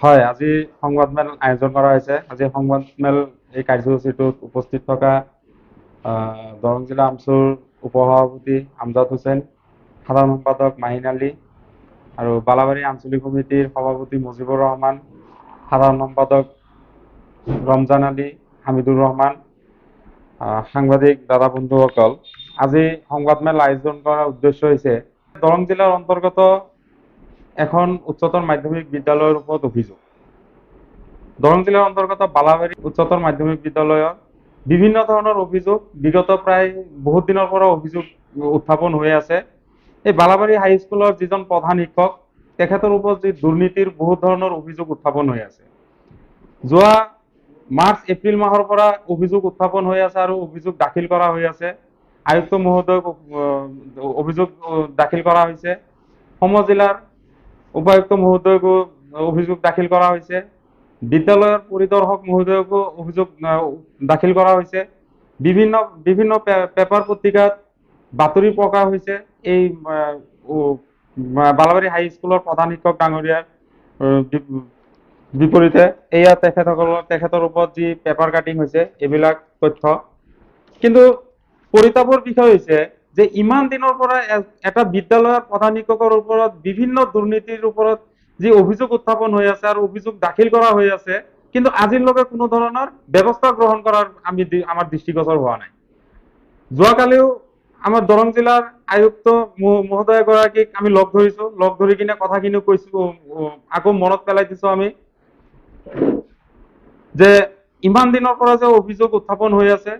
হয়, আজি সংবাদমেল আয়োজন কৰা হৈছে। আজি সংবাদমেল এই কাৰ্যসূচীটোত উপস্থিত থকা দৰং জিলা আমচুৰ উপসভাপতি আমজাদ হুছেইন, সাধাৰণ সম্পাদক মাহিন আলী আৰু বালাবাৰী আঞ্চলিক সমিতিৰ সভাপতি মুজিবুৰ ৰহমান, সাধাৰণ সম্পাদক ৰমজান আলী, হামিদুৰ ৰহমান, সাংবাদিক দাদা বন্ধুসকল, আজি সংবাদমেল আয়োজন কৰাৰ উদ্দেশ্য হৈছে দৰং জিলাৰ অন্তৰ্গত এখন উচ্চতৰ মাধ্যমিক বিদ্যালয়ৰ ওপৰত অভিযোগ। দৰং জিলাৰ অন্তৰ্গত বালাবাৰী উচ্চতৰ মাধ্যমিক বিদ্যালয়ত বিভিন্ন ধৰণৰ অভিযোগ বিগত প্ৰায় বহুত দিনৰ পৰা অভিযোগ উত্থাপন হৈ আছে। এই বালাবাৰী হাইস্কুলৰ যিজন প্ৰধান শিক্ষক, তেখেতৰ ওপৰত যি দুৰ্নীতিৰ বহুত ধৰণৰ অভিযোগ উত্থাপন হৈ আছে। যোৱা মাৰ্চ এপ্ৰিল মাহৰ পৰা অভিযোগ উত্থাপন হৈ আছে আৰু অভিযোগ দাখিল কৰা হৈ আছে। আয়ুক্ত মহোদয়ক অভিযোগ দাখিল কৰা হৈছে। সম জিলাৰ উপায়ুক্ত মহোদয়কো অভিযোগ দাখিল কৰা হৈছে। বিদ্যালয়ৰ পৰিদৰ্শক মহোদয়কো অভিযোগ দাখিল কৰা হৈছে। বিভিন্ন পেপাৰ পত্ৰিকাত বাতৰি প্ৰকাশ হৈছে এই বালাবাৰী হাইস্কুলৰ প্ৰধান শিক্ষক ডাঙৰীয়াৰ বিপৰীতে। এয়া তেখেতৰ ওপৰত যি পেপাৰ কাটিং হৈছে এইবিলাক তথ্য। কিন্তু পৰিতাপৰ বিষয় হৈছে যে ইমান দিনৰ পৰা এটা বিদ্যালয়ৰ প্ৰধান শিক্ষকৰ ওপৰত বিভিন্ন দুৰ্নীতিৰ ওপৰত যি অভিযোগ উত্থাপন হৈ আছে আৰু অভিযোগ দাখিল কৰা হৈ আছে, কিন্তু আজিলৈকে কোনো ধৰণৰ ব্যৱস্থা গ্ৰহণ কৰাৰ আমাৰ দৃষ্টিগোচৰ হোৱা নাই। যোৱাকালিও আমাৰ দৰং জিলাৰ আয়ুক্ত মহোদয় এগৰাকীক আমি লগ ধৰিছো, লগ ধৰি কিনে কথাখিনি কৈছো, আকৌ মনত পেলাই দিছো আমি যে ইমান দিনৰ পৰা যে অভিযোগ উত্থাপন হৈ আছে,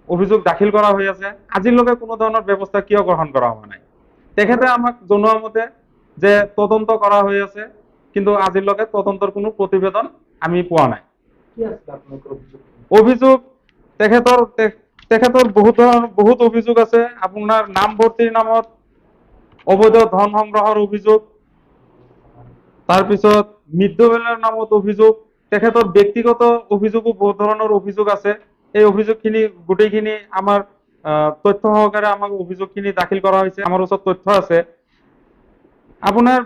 অভিযোগ দাখিল কৰা হৈ আছে, আজিলৈকে কোনো ধৰণৰ ব্যৱস্থা কিয় গ্ৰহণ কৰা হোৱা নাই। তেখেতে আমাক জনোৱা মতে যে তদন্ত কৰা হৈ আছে, কিন্তু আজিলৈকে তদন্তৰ কোনো প্ৰতিবেদন আমি পোৱা নাই। অভিযোগ তেখেতৰ বহুত অভিযোগ আছে। আপোনাৰ নামভৰ্তিৰ নামত অবৈধ ধন সংগ্ৰহৰ অভিযোগ, তাৰপিছত মিড ডে মিলৰ নামত অভিযোগ, তেখেতৰ ব্যক্তিগত অভিযোগো বহুত ধৰণৰ অভিযোগ আছে। এই অভিযোগখিনি গোটেইখিনি আমাৰ তথ্য সহকাৰে আমাক অভিযোগখিনি দাখিল কৰা হৈছে। আমাৰ ওচৰত তথ্য আছে। আপোনাৰ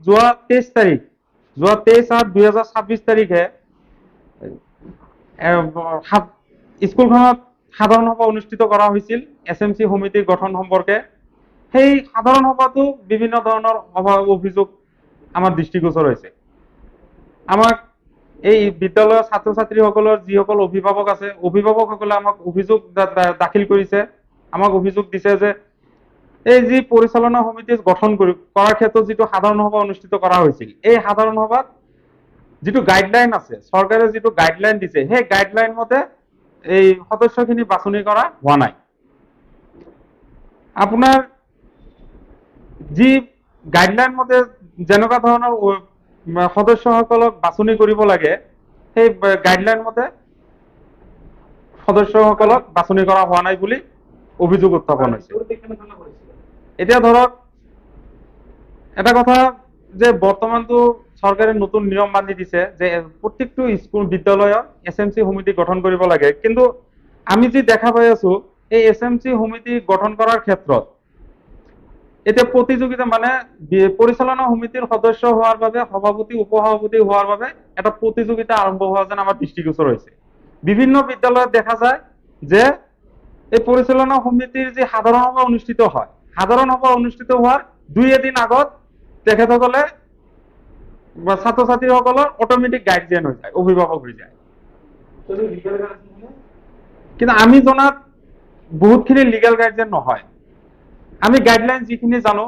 যোৱা 23/8/2026 তাৰিখে স্কুলখনত সাধাৰণ সভা অনুষ্ঠিত কৰা হৈছিল SMC সমিতিৰ গঠন সম্পৰ্কে। সেই সাধাৰণ সভাতো বিভিন্ন ধৰণৰ অভিযোগ আমাৰ দৃষ্টিগোচৰ হৈছে। আমাক এই বিদ্যালয়ৰ ছাত্ৰ ছাত্ৰীসকলৰ যিসকল অভিভাৱক আছে, অভিভাৱকসকলে আমাক অভিযোগ দাখিল কৰিছে। আমাক অভিযোগ দিছে যে এই যি পৰিচালনা সমিতি গঠন কৰাৰ ক্ষেত্ৰত যিটো সাধাৰণ সভা অনুষ্ঠিত কৰা হৈছিল, এই সাধাৰণ সভাত যিটো গাইডলাইন আছে, চৰকাৰে যিটো গাইডলাইন দিছে, সেই গাইডলাইন মতে এই সদস্যখিনি বাছনি কৰা হোৱা নাই। আপোনাৰ যি গাইডলাইন মতে যেনেকুৱা ধৰণৰ সদস্যসকলক বাছনি কৰিব লাগে, সেই গাইডলাইন মতে সদস্যসকলক বাছনি কৰা হোৱা নাই বুলি অভিযোগ উত্থাপন হৈছে। এতিয়া ধৰক এটা কথা যে বৰ্তমানতো চৰকাৰে নতুন নিয়ম বান্ধি দিছে যে প্ৰত্যেকটো স্কুল বিদ্যালয়ত SMC সমিতি গঠন কৰিব লাগে। কিন্তু আমি যি দেখা পাই আছো, এই SMC সমিতি গঠন কৰাৰ ক্ষেত্ৰত এতিয়া প্ৰতিযোগিতা, মানে পৰিচালনা সমিতিৰ সদস্য হোৱাৰ বাবে, সভাপতি উপসভাপতি হোৱাৰ বাবে এটা প্ৰতিযোগিতা আৰম্ভ হোৱা যেন আমাৰ দৃষ্টিগোচৰ হৈছে। বিভিন্ন বিদ্যালয়ত দেখা যায় যে এই পৰিচালনা সমিতিৰ যি সাধাৰণ সভা অনুষ্ঠিত হয়, সাধাৰণ সভা অনুষ্ঠিত হোৱাৰ 2-এদিন আগত তেখেতসকলে ছাত্ৰ ছাত্ৰীসকলৰ অট'মেটিক গাইডলাইন হৈ যায়, অভিভাৱক হৈ যায়। কিন্তু আমি জনাত বহুতখিনি লিগেল গাইডলাইন নহয়। আমি গাইডলাইন যিখিনি জানো,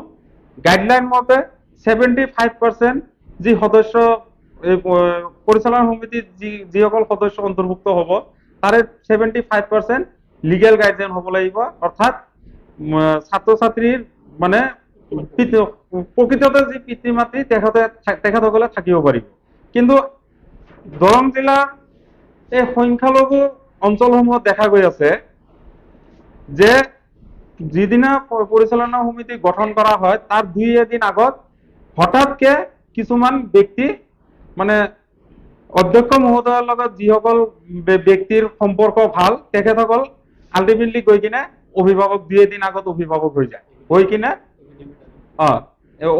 গাইডলাইন মতে 75% যি সদস্য পৰিচালনা সমিতিত যিসকল সদস্য অন্তৰ্ভুক্ত হ'ব, তাৰে 75% লিগেল গাইডলাইন হ'ব লাগিব। অৰ্থাৎ ছাত্ৰ ছাত্ৰীৰ মানে প্ৰকৃততে যি পিতৃ মাতৃ তেখেতসকলে থাকিব পাৰিব। কিন্তু দৰং জিলাৰ এই সংখ্যালঘু অঞ্চলসমূহত দেখা গৈ আছে যে যিদিনা পৰিচালনা সমিতি গঠন কৰা হয়, তাৰ 2-এদিন আগত হঠাৎকে কিছুমান ব্যক্তি, মানে অধ্যক্ষ মহোদয়ৰ লগত যিসকল ব্যক্তিৰ সম্পৰ্ক ভাল, তেখেতসকল আল্টিমেটলি গৈ কিনে অভিভাৱক 2-এদিন আগত অভিভাৱক হৈ যায়। হৈ কিনে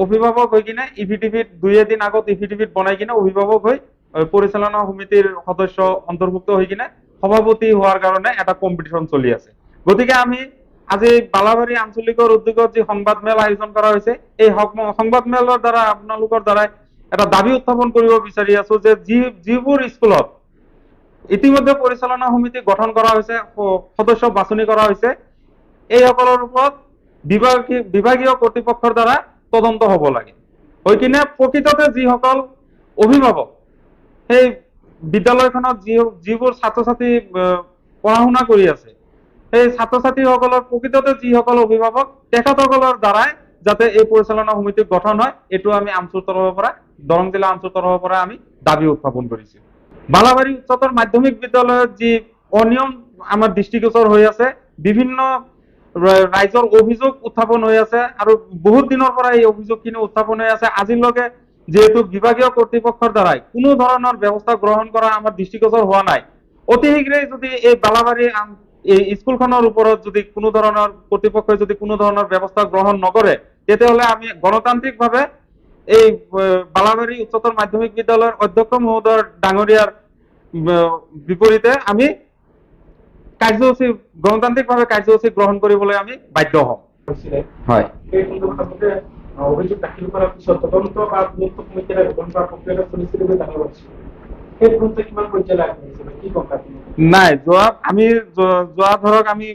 অভিভাৱক হৈ কিনে ইভিটিভিত 2-এদিন আগত ইভিটিভিত বনাই কিনে অভিভাৱক হৈ পৰিচালনা সমিতিৰ সদস্য অন্তৰ্ভুক্ত হৈ কিনে সভাপতি হোৱাৰ কাৰণে এটা কম্পিটিশ্যন চলি আছে। গতিকে আমি আজি বালাবাৰী আঞ্চলিকৰ উদ্যোগত যি সংবাদ মেল আয়োজন কৰা হৈছে, এই সংবাদ মেলৰ দ্বাৰা আপোনালোকৰ দ্বাৰাই এটা দাবী উত্থাপন কৰিব বিচাৰি আছো যে যিবোৰ স্কুলত ইতিমধ্যে পৰিচালনা সমিতি গঠন কৰা হৈছে, সদস্য বাছনি কৰা হৈছে, এইসকলৰ ওপৰত বিভাগীয় কৰ্তৃপক্ষৰ দ্বাৰা তদন্ত হ'ব লাগে। হৈ কিনে প্ৰকৃততে যিসকল অভিভাৱক সেই বিদ্যালয়খনত যিবোৰ ছাত্ৰ ছাত্ৰী পঢ়া শুনা কৰি আছে, সেই ছাত্ৰ ছাত্ৰীসকলৰ প্ৰকৃততে যিসকল অভিভাৱক তেখেতসকলৰ দ্বাৰাই যাতে এই পৰিচালনা সমিতি গঠন হয়, এইটো আমি আমচুৰ তৰফৰ পৰা, দৰং জিলা আমচুৰ তৰফৰ পৰা আমি দাবী উত্থাপন কৰিছো। বালাবাৰী উচ্চতৰ মাধ্যমিক বিদ্যালয়ত যি অনিয়ম আমাৰ দৃষ্টিগোচৰ হৈ আছে, বিভিন্ন ৰাইজৰ অভিযোগ উত্থাপন হৈ আছে আৰু বহুত দিনৰ পৰা এই অভিযোগখিনি উত্থাপন হৈ আছে। আজিলৈকে যেহেতু বিভাগীয় কৰ্তৃপক্ষৰ দ্বাৰাই কোনো ধৰণৰ ব্যৱস্থা গ্ৰহণ কৰা আমাৰ দৃষ্টিগোচৰ হোৱা নাই, অতি শীঘ্ৰেই যদি এই বালাবাৰী এই স্কুলখনৰ ওপৰত যদি কোনো ধৰণৰ কৰ্তৃপক্ষই যদি কোনো ধৰণৰ ব্যৱস্থা গ্ৰহণ নকৰে, তেতিয়াহ'লে আমি গণতান্ত্ৰিকভাৱে এই বালাবাৰী উচ্চতৰ মাধ্যমিক বিদ্যালয়ৰ অধ্যক্ষ মহোদয় ডাঙৰীয়াৰ বিপৰীতে আমি গণতান্ত্ৰিকভাৱে কাৰ্যসূচী গ্ৰহণ কৰিবলৈ আমি বাধ্য হম। হয়, অভিযোগ দাখিল কৰাৰ পিছত তদন্ত বা গুৰুত্ব কমিটিৰে গঠন কৰা প্ৰক্ৰিয়া চলিছিল বুলি জানিব পাৰিছো। সেই পৰ্যায়ত কিমান পৰ্যায়লৈ আগবাঢ়িছিল কি কম? নাই, আমি ধৰক আমি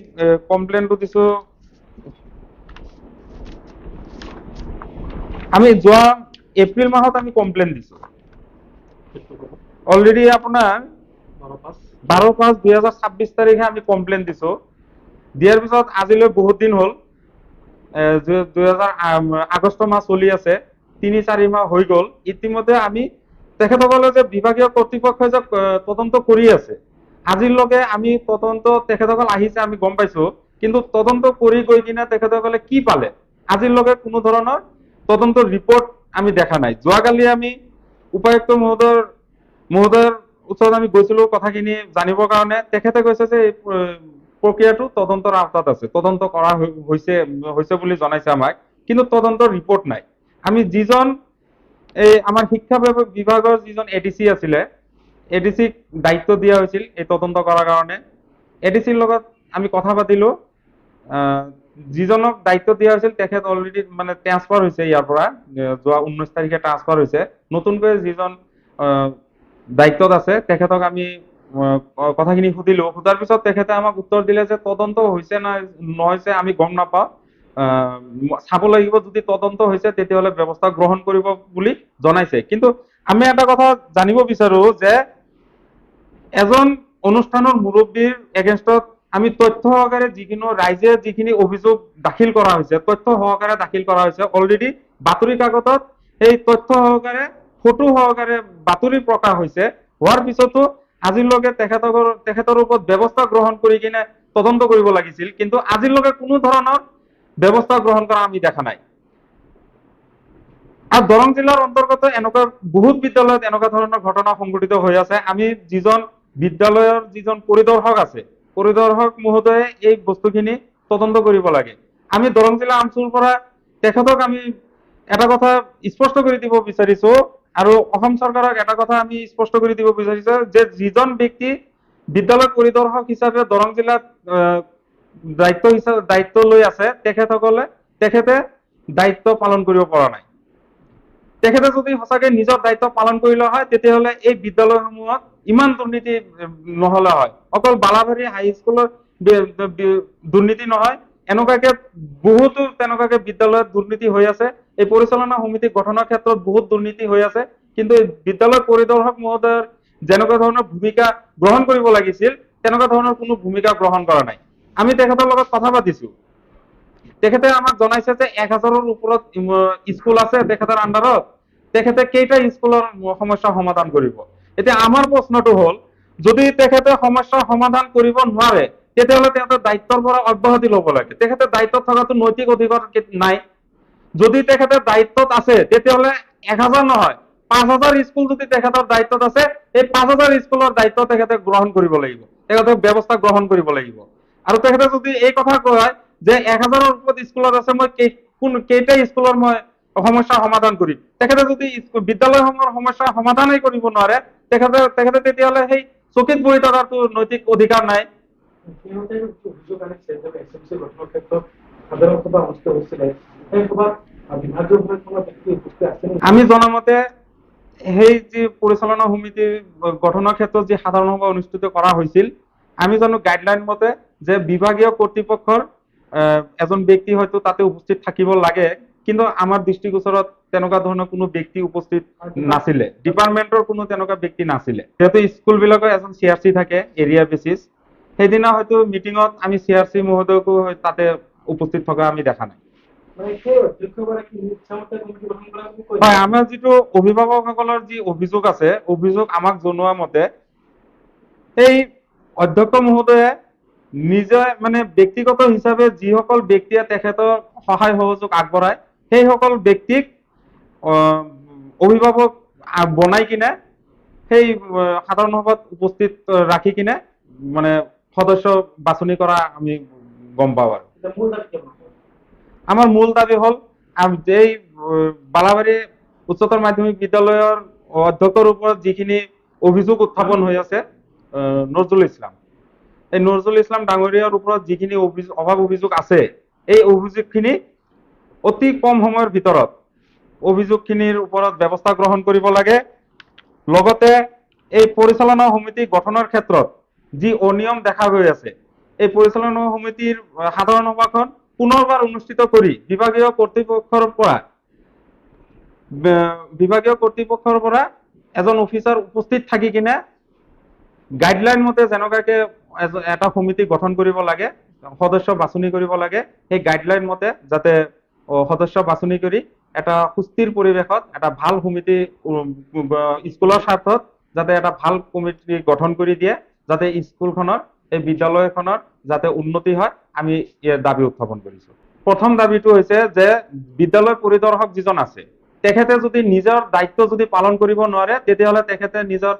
কমপ্লেইনটো দিছো, আমি যোৱা এপ্ৰিল মাহত আমি কমপ্লেইন দিছো অলৰেডি। আপোনাৰ 12/5/2026 তাৰিখে আমি কমপ্লেইন দিছো। দিয়াৰ পিছত আজিলৈ বহুত দিন হ'ল, আগষ্ট মাহ চলি আছে, 3-4 মাহ হৈ গ'ল। ইতিমধ্যে আমি তেখেতসকলে যে বিভাগীয় কৰ্তৃপক্ষই যে তদন্ত কৰি আছে, আজিলৈকে আমি তদন্ত তেখেতসকল আহিছে আমি গম পাইছো, কিন্তু তদন্ত কৰি গৈ কিনে তেখেতসকলে কি পালে আজিলৈকে কোনো ধৰণৰ তদন্তৰ ৰিপৰ্ট আমি দেখা নাই। যোৱাকালি আমি উপায়ুক্ত মহোদয়ৰ ওচৰত আমি গৈছিলো কথাখিনি জানিবৰ কাৰণে। তেখেতে কৈছে যে এই প্ৰক্ৰিয়াটো তদন্তৰ আওতাত আছে, তদন্ত কৰা হৈছে বুলি জনাইছে আমাক, কিন্তু তদন্তৰ ৰিপৰ্ট নাই। আমি যিজন এই আমাৰ শিক্ষা বিভাগৰ যিজন এডিচি আছিলে, এডিচিক দায়িত্ব দিয়া হৈছিল এই তদন্ত কৰাৰ কাৰণে। এডিচিৰ লগত আমি কথা পাতিলো, যিজনক দায়িত্ব দিয়া হৈছিল তেখেত অলৰেডি মানে ট্ৰান্সফাৰ হৈছে, ইয়াৰ পৰা যোৱা 19 তাৰিখে ট্ৰান্সফাৰ হৈছে। নতুনকৈ যিজন দায়িত্বত আছে তেখেতক আমি কথাখিনি সুধিলো। সোধাৰ পিছত তেখেতে আমাক উত্তৰ দিলে যে তদন্ত হৈছে না নহৈছে আমি গম নাপাওঁ, চাব লাগিব, যদি তদন্ত হৈছে তেতিয়াহ'লে ব্যৱস্থা গ্ৰহণ কৰিব বুলি জনাইছে। কিন্তু আমি এটা কথা জানিব বিচাৰো যে এজন অনুষ্ঠানৰ মুৰব্বীৰ এগেইনষ্টত আমি তথ্য সহকাৰে ৰাইজে যিখিনি অভিযোগ দাখিল কৰা হৈছে, তথ্য সহকাৰে দাখিল কৰা হৈছে। অলৰেডি বাতৰি কাকতত সেই তথ্য সহকাৰে, ফটো সহকাৰে বাতৰি প্ৰকাশ হৈছে। হোৱাৰ পিছতো আজিলৈকে তেখেতৰ ওপৰত ব্যৱস্থা গ্ৰহণ কৰি কিনে তদন্ত কৰিব লাগিছিল, কিন্তু আজিলৈকে কোনো ধৰণৰ ব্যৱস্থা গ্ৰহণ কৰা আমি দেখা নাই। আৰু দৰং জিলাৰ অন্তৰ্গত এনেকুৱা বহুত বিদ্যালয়ত এনেকুৱা ধৰণৰ ঘটনা সংঘটিত হৈ আছে। আমি বিদ্যালয়ৰ যিজন পৰিদৰ্শক আছে, পৰিদৰ্শক মহোদয়ে এই বস্তুখিনি তদন্ত কৰিব লাগে। আমি দৰং জিলা আমচুৰ পৰা তেখেতক আমি এটা কথা স্পষ্ট কৰি দিব বিচাৰিছো, আৰু অসম চৰকাৰক এটা কথা আমি স্পষ্ট কৰি দিব বিচাৰিছো যে যিজন ব্যক্তি বিদ্যালয় পৰিদৰ্শক হিচাপে দৰং জিলাত দায়িত্ব লৈ আছে, তেখেতে দায়িত্ব পালন কৰিব পৰা নাই। তেখেতে যদি সঁচাকে নিজৰ দায়িত্ব পালন কৰিলে হয়, তেতিয়াহ'লে এই বিদ্যালয়সমূহত ইমান দুৰ্নীতি নহলে হয়। অকল বালাবাৰী হাইস্কুলৰ দুৰ্নীতি নহয়, এনেকুৱাকে বহুতো তেনেকুৱাকে বিদ্যালয়ত দুৰ্নীতি হৈ আছে। এই পৰিচালনা সমিতি গঠনৰ ক্ষেত্ৰত বহুত দুৰ্নীতি হৈ আছে, কিন্তু বিদ্যালয় পৰিদৰ্শক মহোদয়ৰ যেনেকুৱা ধৰণৰ ভূমিকা গ্ৰহণ কৰিব লাগিছিল তেনেকুৱা ধৰণৰ কোনো ভূমিকা গ্ৰহণ কৰা নাই। আমি তেখেতৰ লগত কথা পাতিছো, তেখেতে আমাক জনাইছে যে 1000ৰ ওপৰত স্কুল আছে তেখেতৰ আণ্ডাৰত, তেখেতে কেইটা স্কুলৰ সমস্যা সমাধান কৰিব। এতিয়া আমাৰ প্ৰশ্নটো হ'ল, যদি তেখেতে সমস্যা সমাধান কৰিব নোৱাৰে তেতিয়াহ'লে তেখেতৰ দায়িত্বৰ পৰা অব্যাহতি ল'ব লাগে। তেখেতে দায়িত্বত থকাটো নৈতিক অধিকাৰ নাই। যদি তেখেতে দায়িত্বত আছে তেতিয়াহ'লে 1000 নহয়, 5000 স্কুল যদি তেখেতৰ দায়িত্বত আছে, এই 5000 স্কুলৰ দায়িত্ব তেখেতে গ্ৰহণ কৰিব লাগিব, তেখেতে ব্যৱস্থা গ্ৰহণ কৰিব লাগিব। আৰু তেখেতে যদি এই কথা কয় যে 1000ৰ ওপৰত স্কুলত আছে, মই কেইটা স্কুলৰ মই সমস্যা সমাধান কৰিম, তেখেতে যদি বিদ্যালয়সমূহৰ সমস্যা সমাধানেই কৰিব নোৱাৰে তেখেতে তেতিয়াহ'লে সেই চকীত বহি থকাটো নৈতিক অধিকাৰ নাই। সিহঁতে অভিযোগ আনিছে যে SMC গঠনৰ ক্ষেত্ৰত সাধাৰণ সভা অনুষ্ঠিত হৈছিলে, সেই সভাত বিভাগীয় কোনো ব্যক্তি উপস্থিত আছিল? আমি জনামতে সেই যি পৰিচালনা সমিতি গঠনৰ ক্ষেত্ৰত যি সাধাৰণ সভা অনুষ্ঠিত কৰা হৈছিল, আমি জানো গাইডলাইন মতে যে বিভাগীয় কৰ্তৃপক্ষৰ এজন ব্যক্তি হয়তো তাতে উপস্থিত থাকিব লাগে, কিন্তু আমাৰ দৃষ্টিগোচৰত তেনেকুৱা ধৰণৰ কোনো ব্যক্তি উপস্থিত নাছিলে, ডিপাৰ্টমেন্টৰ কোনো তেনেকুৱা ব্যক্তি নাছিলে। যিহেতু স্কুলবিলাকৰ এজন CRC থাকে এৰিয়া বেচিছ, সেইদিনা হয়তো মিটিঙত আমি CRC মহোদয়কো তাতে উপস্থিত থকা আমি দেখা নাই। হয়, আমাৰ যিটো অভিভাৱকসকলৰ যি অভিযোগ আছে, অভিযোগ আমাক জনোৱা মতে এই অধ্যক্ষ মহোদয়ে নিজে মানে ব্যক্তিগত হিচাপে যিসকল ব্যক্তিয়ে তেখেতৰ সহায় সহযোগ আগবঢ়ায় সেইসকল ব্যক্তিক অভিভাৱক বনাই কিনে সেই সাধাৰণ সভাত উপস্থিত ৰাখি কিনে মানে সদস্য বাছনি কৰা আমি গম পাওঁ। আৰু আমাৰ মূল দাবী হ'ল এই বালাবাৰী উচ্চতৰ মাধ্যমিক বিদ্যালয়ৰ অধ্যক্ষৰ ওপৰত যিখিনি অভিযোগ উত্থাপন হৈ আছে, নজৰুল ইছলাম, এই নজৰুল ইছলাম ডাঙৰীয়াৰ ওপৰত যিখিনি অভিযোগ আছে, এই অভিযোগখিনি অতি কম সময়ৰ ভিতৰত অভিযোগখিনিৰ ওপৰত ব্যৱস্থা গ্ৰহণ কৰিব লাগে। লগতে এই পৰিচালনা সমিতি গঠনৰ ক্ষেত্ৰত যি অনিয়ম দেখা গৈ আছে, এই পৰিচালনা সমিতিৰ সাধাৰণ সভাখন পুনৰবাৰ অনুষ্ঠিত কৰি বিভাগীয় কৰ্তৃপক্ষৰ পৰা এজন অফিচাৰ উপস্থিত থাকি কিনে গাইডলাইন মতে যেনেকুৱাকে এটা সমিতি গঠন কৰিব লাগে, সদস্য বাছনি কৰিব লাগে, সেই গাইডলাইন মতে যাতে সদস্য বাছনি কৰি এটা সুস্থিৰ পৰিৱেশত এটা ভাল সমিতি স্কুলৰ স্বাৰ্থত যাতে এটা ভাল কমিটি গঠন কৰি দিয়ে, যাতে স্কুলখনৰ এই বিদ্যালয়খনৰ যাতে উন্নতি হয়, আমি ইয়াৰ দাবী উত্থাপন কৰিছো। প্ৰথম দাবীটো হৈছে যে বিদ্যালয় পৰিদৰ্শক যিজন আছে তেখেতে যদি নিজৰ দায়িত্ব যদি পালন কৰিব নোৱাৰে, তেতিয়াহ'লে তেখেতে নিজৰ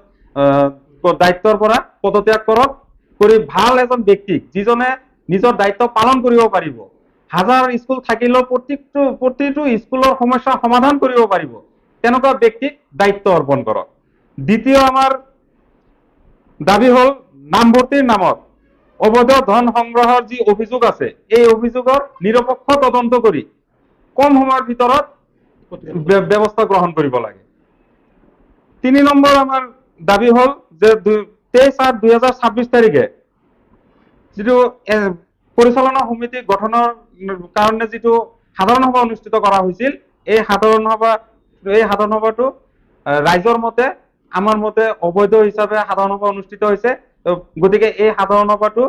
দায়িত্বৰ পৰা পদত্যাগ কৰক, কৰি ভাল এজন ব্যক্তিক যিজনে নিজৰ দায়িত্ব পালন কৰিব পাৰিব, হাজাৰ স্কুল থাকিলেও প্ৰতিটো স্কুলৰ সমস্যা সমাধান কৰিব পাৰিব, তেনেকুৱা ব্যক্তিক দায়িত্ব অৰ্পণ কৰক। দ্বিতীয় আমাৰ দাবী হ'ল নামভৰ্তিৰ নামত অবৈধ ধন সংগ্ৰহৰ যি অভিযোগ আছে, এই অভিযোগৰ নিৰপেক্ষ তদন্ত কৰি কম সময়ৰ ভিতৰত ব্যৱস্থা গ্ৰহণ কৰিব লাগে। 3 নম্বৰ আমাৰ দাবী হ'ল যে 23/8/2026 তাৰিখে যিটো পৰিচালনা সমিতি গঠনৰ কাৰণে যিটো সাধাৰণ সভা অনুষ্ঠিত কৰা হৈছিল, এই সাধাৰণ সভাটো ৰাইজৰ মতে, আমাৰ মতে অবৈধ হিচাপে সাধাৰণ সভা অনুষ্ঠিত হৈছে। গতিকে এই সাধাৰণ সভাটো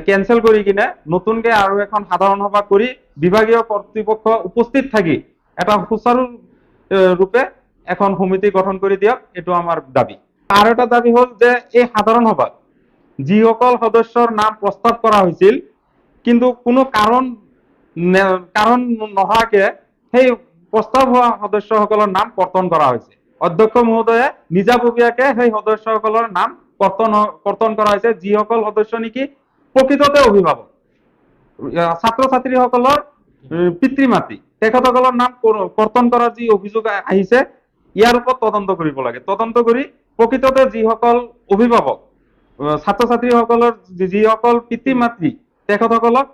কেনচেল কৰি কিনে নতুনকে আৰু এখন সাধাৰণ সভা কৰি বিভাগীয় কৰ্তৃপক্ষ উপস্থিত থাকি এটা সুচাৰু ৰূপে এখন সমিতি গঠন কৰি দিয়ক, এইটো আমাৰ দাবী। আৰু এটা দাবী হ'ল যে এই সাধাৰণ সভাত যিসকল সদস্যৰ নাম প্ৰস্তাৱ কৰা হৈছিল, কিন্তু কোনো কাৰণ নোহোৱাকে সেই প্ৰস্তাৱ হোৱা সদস্যসকলৰ নাম কৰ্তন কৰা হৈছে। অধ্যক্ষ মহোদয়ে নিজাববীয়াকে সেই সদস্যসকলৰ নাম কৰ্তন কৰা হৈছে, যিসকল সদস্য নেকি প্ৰকৃততে অভিভাৱক, ছাত্ৰ ছাত্ৰীসকলৰ পিতৃ মাতৃ, তেখেতসকলৰ নাম কৰ্তন কৰাৰ যি অভিযোগ আহিছে, ইয়াৰ ওপৰত তদন্ত কৰিব লাগে। তদন্ত কৰি প্ৰকৃততে যিসকল অভিভাৱক, ছাত্ৰ ছাত্ৰীসকলৰ যিসকল পিতৃ মাতৃ, তেখেতসকলক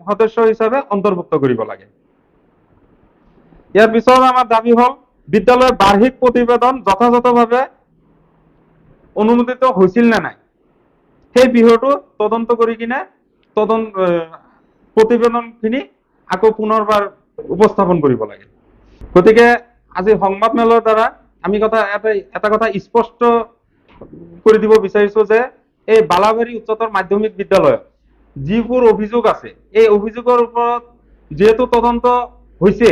সদস্য হিচাপে অন্তৰ্ভুক্ত কৰিব লাগে। ইয়াৰ পিছত আমাৰ দাবী হ'ল বিদ্যালয়ৰ বাৰ্ষিক প্ৰতিবেদন যথাযথভাৱে অনুমোদিত হৈছিল নে নাই, সেই বিষয়টো তদন্ত কৰি কিনে প্ৰতিবেদনখিনি আকৌ পুনৰবাৰ উপস্থাপন কৰিব লাগে। গতিকে আজি সংবাদমেলৰ দ্বাৰা আমি এটা কথা স্পষ্ট কৰি দিব বিচাৰিছো যে এই বালাবাৰী উচ্চতৰ মাধ্যমিক বিদ্যালয়ত যিবোৰ অভিযোগ আছে, এই অভিযোগৰ ওপৰত যিহেতু তদন্ত হৈছে,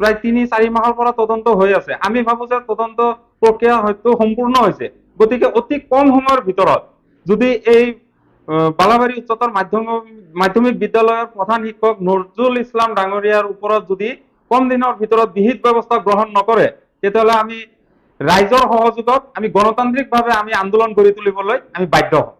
প্ৰায় 3-4 মাহৰ পৰা তদন্ত হৈ আছে, আমি ভাবো যে তদন্ত প্ৰক্ৰিয়া হয়তো সম্পূৰ্ণ হৈছে। গতিকে অতি কম সময়ৰ ভিতৰত যদি এই বালাবাৰী উচ্চতৰ মাধ্যমিক বিদ্যালয়ৰ প্ৰধান শিক্ষক নজৰুল ইছলাম ডাঙৰীয়াৰ ওপৰত যদি কম দিনৰ ভিতৰত বিহিত ব্যৱস্থা গ্ৰহণ নকৰে, তেতিয়াহ'লে আমি ৰাইজৰ সহযোগত আমি গণতান্ত্ৰিকভাৱে আমি আন্দোলন গঢ়ি তুলিবলৈ আমি বাধ্য হম।